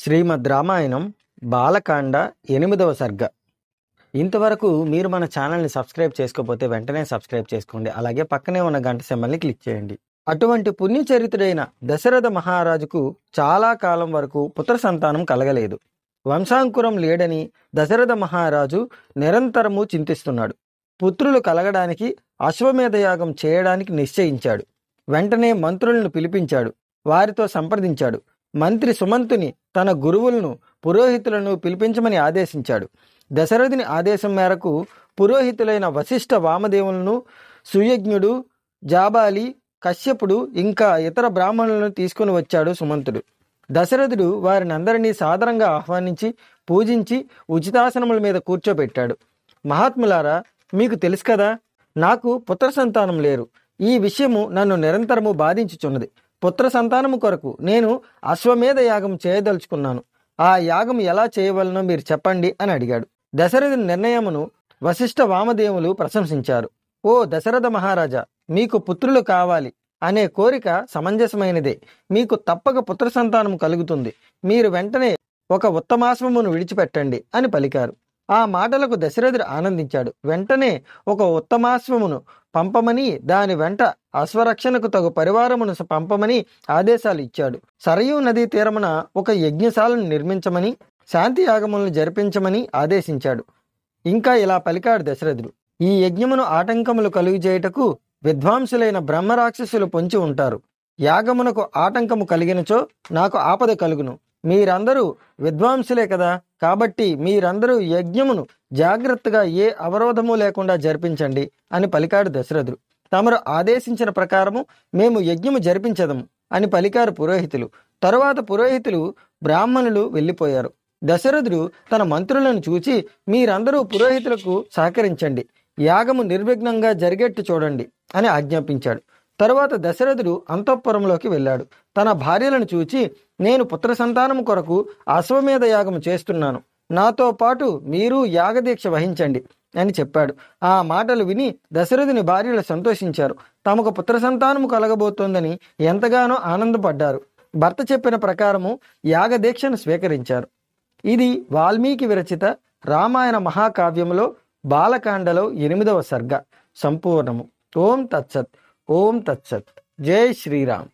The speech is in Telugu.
శ్రీమద్ రామాయణం బాలకాండ 8వ సర్గ. ఇంతవరకు మీరు మన ఛానల్ని సబ్స్క్రైబ్ చేసుకోకపోతే వెంటనే సబ్స్క్రైబ్ చేసుకోండి. అలాగే పక్కనే ఉన్న గంట సింబల్ని క్లిక్ చేయండి. అటువంటి పుణ్యచరిత్రుడైన దశరథ మహారాజుకు చాలా కాలం వరకు పుత్ర సంతానం కలగలేదు. వంశాంకురం లేడని దశరథ మహారాజు నిరంతరము చింతిస్తున్నాడు. పుత్రులు కలగడానికి అశ్వమేధ యాగం చేయడానికి నిశ్చయించాడు. వెంటనే మంత్రులను పిలిపించాడు. వారితో సంప్రదించాడు. మంత్రి సుమంతుని తన గురువులను పురోహితులను పిలిపించమని ఆదేశించాడు. దశరథుని ఆదేశం మేరకు పురోహితులైన వశిష్ఠ వామదేవులను, సుయజ్ఞుడు, జాబాలి, కశ్యపుడు ఇంకా ఇతర బ్రాహ్మణులను తీసుకుని వచ్చాడు సుమంతుడు. దశరథుడు వారిని అందరినీ సాదరంగా ఆహ్వానించి పూజించి ఉచితాసనముల మీద కూర్చోబెట్టాడు. మహాత్ములారా, మీకు తెలుసు కదా, నాకు పుత్ర సంతానం లేరు. ఈ విషయము నన్ను నిరంతరము బాధించుచున్నది. పుత్ర సంతానము కొరకు నేను అశ్వమేధ యాగం చేయదలుచుకున్నాను. ఆ యాగం ఎలా చేయవలనో మీరు చెప్పండి అని అడిగాడు. దశరథుని నిర్ణయమును వశిష్ఠ వామదేవులు ప్రశంసించారు. ఓ దశరథ మహారాజా, మీకు పుత్రులు కావాలి అనే కోరిక సమంజసమైనదే. మీకు తప్పక పుత్ర సంతానం కలుగుతుంది. మీరు వెంటనే ఒక ఉత్తమాశ్వమును విడిచిపెట్టండి అని పలికారు. ఆ మాటలకు దశరథుడు ఆనందించాడు. వెంటనే ఒక ఉత్తమాశ్వమును పంపమని, దాని వెంట అశ్వరక్షణకు తగు పరివారమును పంపమని ఆదేశాలు ఇచ్చాడు. సరయూ నదీ తీరమున ఒక యజ్ఞశాలను నిర్మించమని, శాంతి యాగములను జరిపించమని ఆదేశించాడు. ఇంకా ఇలా పలికాడు దశరథుడు. ఈ యజ్ఞమును ఆటంకములు కలుగు చేయుటకు విద్వాంసులైన బ్రహ్మరాక్షసులు పొంచి ఉంటారు. యాగమునకు ఆటంకము కలిగినచో నాకు ఆపద కలుగును. మీరందరూ విద్వాంసులే కదా, కాబట్టి మీరందరూ యజ్ఞమును జాగ్రత్తగా ఏ అవరోధము లేకుండా జరిపించండి అని పలికాడు దశరథుడు. తమరు ఆదేశించిన ప్రకారము మేము యజ్ఞము జరిపించదము అని పలికారు పురోహితులు. తరువాత పురోహితులు బ్రాహ్మణులు వెళ్ళిపోయారు. దశరథుడు తన మంత్రులను చూచి, మీరందరూ పురోహితులకు సహకరించండి, యాగము నిర్విఘ్నంగా జరిగేట్టు చూడండి అని ఆజ్ఞాపించాడు. తరువాత దశరథుడు అంతఃపురంలోకి వెళ్ళాడు. తన భార్యలను చూచి, నేను పుత్ర సంతానము కొరకు అశ్వమేధ యాగము చేస్తున్నాను, నాతో పాటు మీరు యాగదీక్ష వహించండి అని చెప్పాడు. ఆ మాటలు విని దశరథుని భార్యలు సంతోషించారు. తమకు పుత్ర సంతానము కలగబోతోందని ఎంతగానో ఆనందపడ్డారు. భర్త చెప్పిన ప్రకారము యాగదీక్షను స్వీకరించారు. ఇది వాల్మీకి విరచిత రామాయణ మహాకావ్యములో బాలకాండలో 8వ సర్గ సంపూర్ణము. ఓం తత్సత్. ఓం తత్సత్. జై శ్రీరామ్.